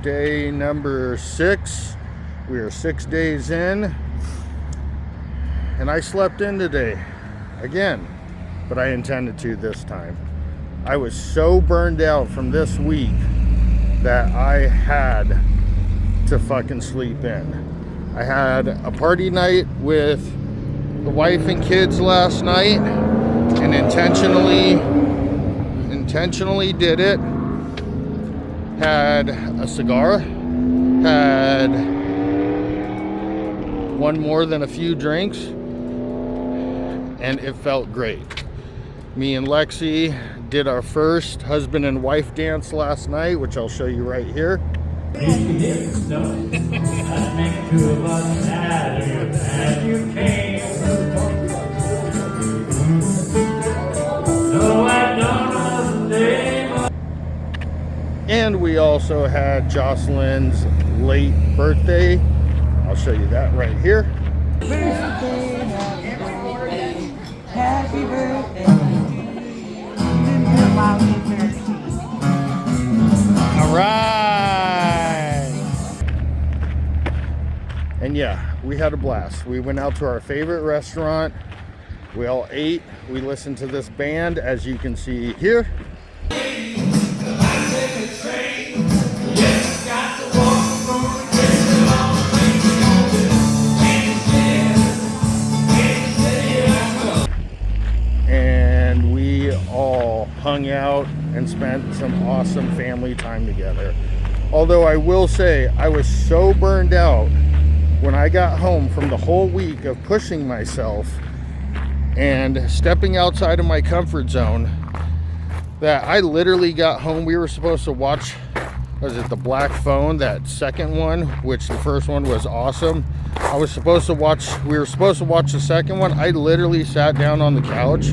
Day number 6. We are 6 days in, and I slept in today again, but I intended to this time. I was so burned out from this week that I had to fucking sleep in. I had a party night with the wife and kids last night and intentionally did it. Had a cigar, had one more than a few drinks, and it felt great. Me and Lexi did our first husband and wife dance last night, which I'll show you right here. And we also had Jocelyn's late birthday. I'll show you that right here. Happy birthday. All right. And yeah, we had a blast. We went out to our favorite restaurant. We all ate. We listened to this band, as you can see here. And we all hung out and spent some awesome family time together. Although I will say, I was so burned out when I got home from the whole week of pushing myself and stepping outside of my comfort zone that I literally got home. We were supposed to watch, was it the Black Phone, that second one, which the first one was awesome. We were supposed to watch the second one. I literally sat down on the couch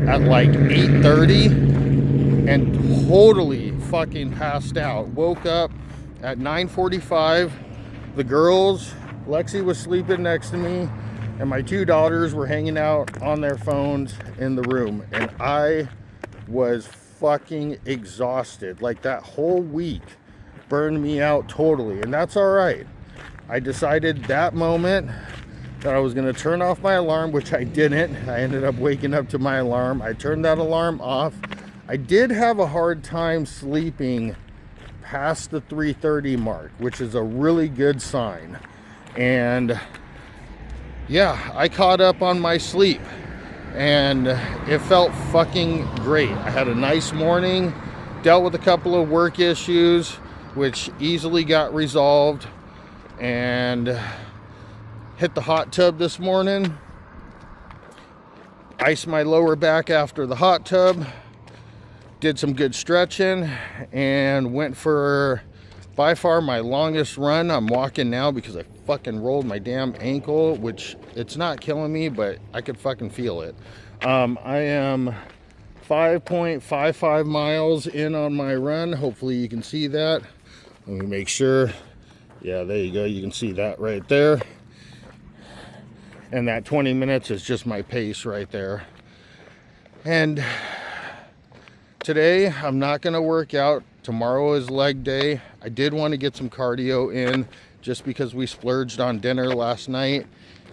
at like 8:30 and totally fucking passed out. Woke up at 9:45. The girls, Lexi was sleeping next to me, and my 2 daughters were hanging out on their phones in the room, and I was fucking exhausted. Like, that whole week burned me out totally, and that's all right. I decided that moment that I was going to turn off my alarm, which I didn't. I ended up waking up to my alarm. I turned that alarm off. I did have a hard time sleeping past the 3:30 mark, which is a really good sign. And yeah, I caught up on my sleep, and it felt fucking great. I had a nice morning, dealt with a couple of work issues, which easily got resolved, and hit the hot tub this morning, iced my lower back after the hot tub, did some good stretching, and went for by far my longest run. I'm walking now because I fucking rolled my damn ankle, which it's not killing me, but I could fucking feel it. I am 5.55 miles in on my run. Hopefully you can see that. Let me make sure. Yeah, there you go. You can see that right there. And that 20 minutes is just my pace right there. And today I'm not going to work out. Tomorrow is leg day. I did want to get some cardio in just because we splurged on dinner last night,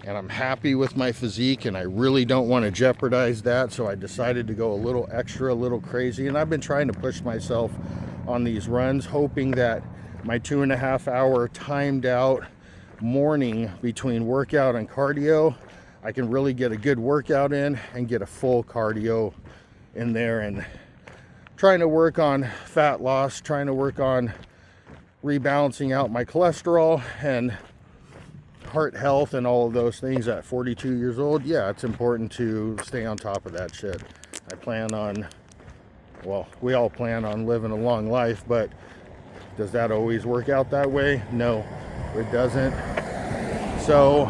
and I'm happy with my physique, and I really don't want to jeopardize that. So I decided to go a little extra, a little crazy. And I've been trying to push myself on these runs, hoping that my 2.5 hour timed out morning between workout and cardio, I can really get a good workout in and get a full cardio in there, and trying to work on fat loss, trying to work on rebalancing out my cholesterol and heart health and all of those things at 42 years old. Yeah, it's important to stay on top of that shit. I plan on, well, we all plan on living a long life, but does that always work out that way? No, it doesn't. So,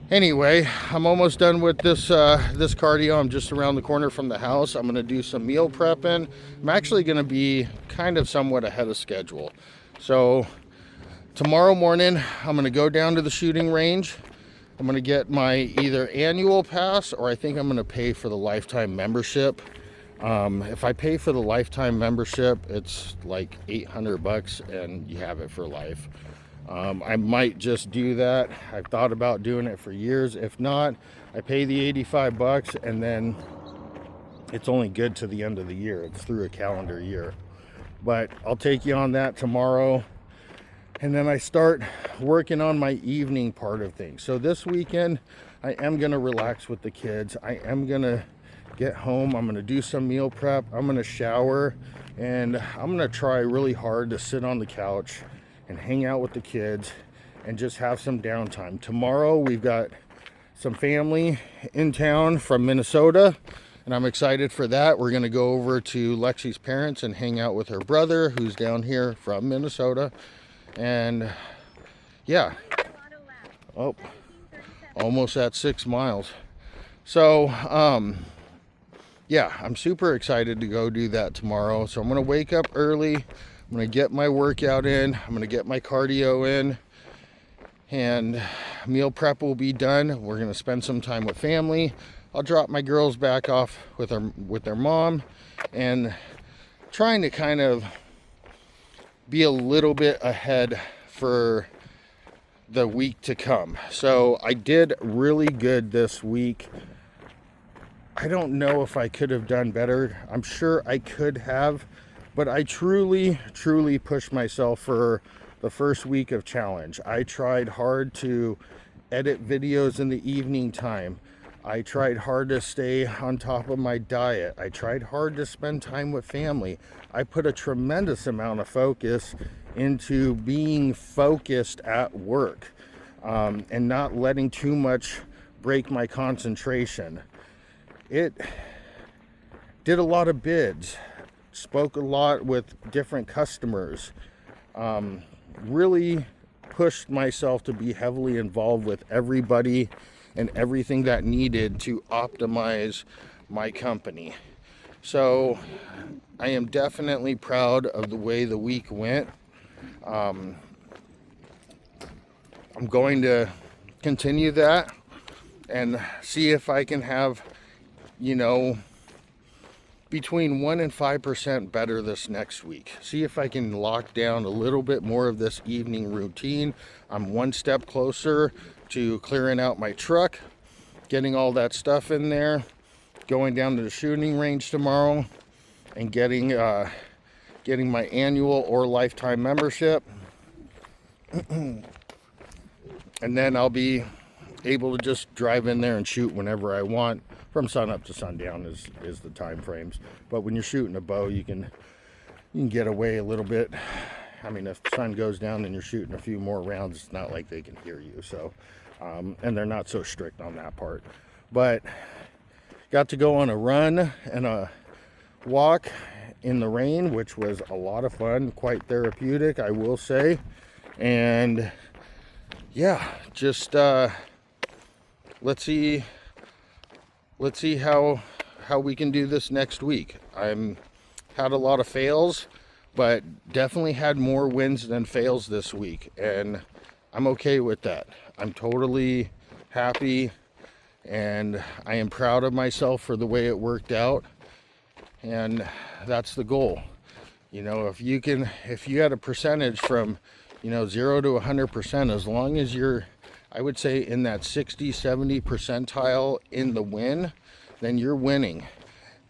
anyway, I'm almost done with this this cardio. I'm just around the corner from the house. I'm gonna do some meal prepping. I'm actually gonna be kind of somewhat ahead of schedule. So tomorrow morning, I'm gonna go down to the shooting range. I'm going to get my either annual pass, or I think I'm going to pay for the lifetime membership. If I pay for the lifetime membership, it's like $800 and you have it for life. I might just do that. I've thought about doing it for years. If not, I pay the $85 and then it's only good to the end of the year. It's through a calendar year. But I'll take you on that tomorrow. And then I start working on my evening part of things. So this weekend, I am going to relax with the kids. I am going to get home. I'm going to do some meal prep. I'm going to shower. And I'm going to try really hard to sit on the couch and hang out with the kids and just have some downtime. Tomorrow, we've got some family in town from Minnesota. And I'm excited for that. We're going to go over to Lexi's parents and hang out with her brother, who's down here from Minnesota. And yeah, oh, almost at 6 miles. So yeah, I'm super excited to go do that tomorrow. So I'm going to wake up early. I'm going to get my workout in. I'm going to get my cardio in. And meal prep will be done. We're going to spend some time with family. I'll drop my girls back off with their mom, and trying to kind of be a little bit ahead for the week to come. So I did really good this week. I don't know if I could have done better. I'm sure I could have, but I truly pushed myself for the first week of challenge. I tried hard to edit videos in the evening time. I tried hard to stay on top of my diet. I tried hard to spend time with family. I put a tremendous amount of focus into being focused at work, and not letting too much break my concentration. It did a lot of bids, spoke a lot with different customers, really pushed myself to be heavily involved with everybody and everything that needed to optimize my company. So I am definitely proud of the way the week went. I'm going to continue that and see if I can have, between 1% and 5% better this next week. See if I can lock down a little bit more of this evening routine. I'm one step closer to clearing out my truck, getting all that stuff in there, going down to the shooting range tomorrow, and getting my annual or lifetime membership. And then I'll be able to just drive in there and shoot whenever I want. From sun up to sundown is the time frames. But when you're shooting a bow, you can get away a little bit. I mean, if the sun goes down and you're shooting a few more rounds, it's not like they can hear you. So, and they're not so strict on that part. But got to go on a run and a walk in the rain, which was a lot of fun, quite therapeutic, I will say. And yeah, just let's see how we can do this next week. I'm had a lot of fails, but definitely had more wins than fails this week, and I'm okay with that. I'm totally happy, and I am proud of myself for the way it worked out, and that's the goal. If you had a percentage from 0 to 100%, as long as you're, I would say, in that 60-70 percentile in the win, then you're winning.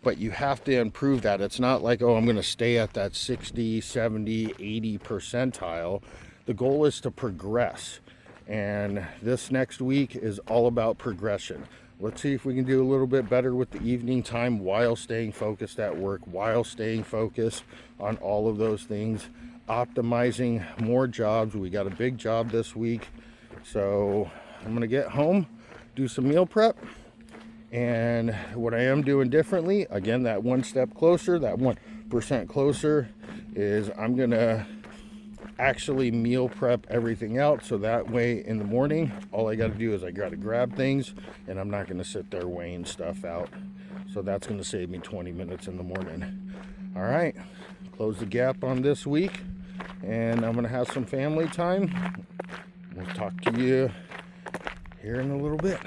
But you have to improve that. It's not like, I'm going to stay at that 60, 70, 80 percentile. The goal is to progress. And this next week is all about progression. Let's see if we can do a little bit better with the evening time while staying focused at work, while staying focused on all of those things, optimizing more jobs. We got a big job this week. So I'm going to get home, do some meal prep. And what I am doing differently, again, that one step closer, that 1% closer, is I'm going to actually meal prep everything out. So that way in the morning, all I got to do is I got to grab things, and I'm not going to sit there weighing stuff out. So that's going to save me 20 minutes in the morning. All right, close the gap on this week, and I'm going to have some family time. We'll talk to you here in a little bit.